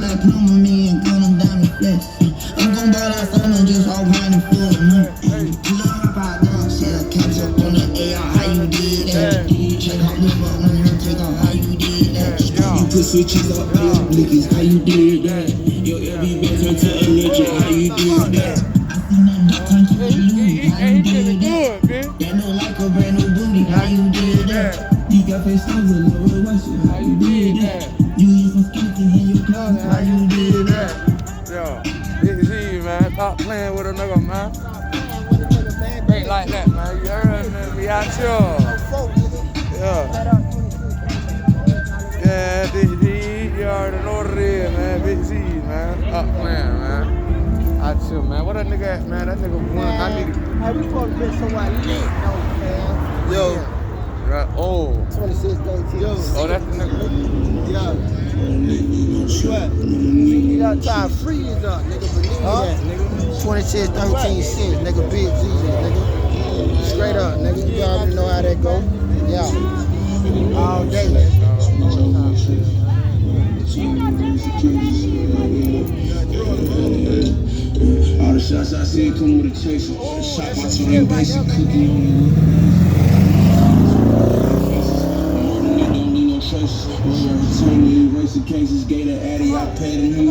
like plumber, me and gun them down the flesh. I'm gon' ball out something, just all behind the floor. Pull up out down, shit, catch up on the AR, how you did that? Check out the fuck on her, check out how you did that. You put switches up on your blickies, how you did that? Your LB been turned to electric, how you did that? I seen that nut turn to a loot, how you did that? That look like a brand new booty, how you did that? You got face stones in the road, how you did that? You use some skeletons in your clothes, how you did that? Yo, Big Z, man, stop playing with a nigga, man. Ain't like that, man. You heard, man? We out here. Yeah. Yeah, Big Z, you already know what it is, man. Big Z, man. Stop playing, man. Out here, man. What that nigga at, man? That nigga won. I need to. Hey, we supposed to be somewhere lit, though, man. Yo. Right. Oh. 26-13. Oh, that's the nigga. Yeah. What? You got time freeze up, nigga. Believe that, nigga. 26-13 cents, nigga. Big Z, nigga. Straight up, nigga. You already know how that go. Yeah. All day, man. All the shots I see come with a chaser. Shot my twin basic cookie on the traces. Between the erasing cases, Gator Addy, I paid him.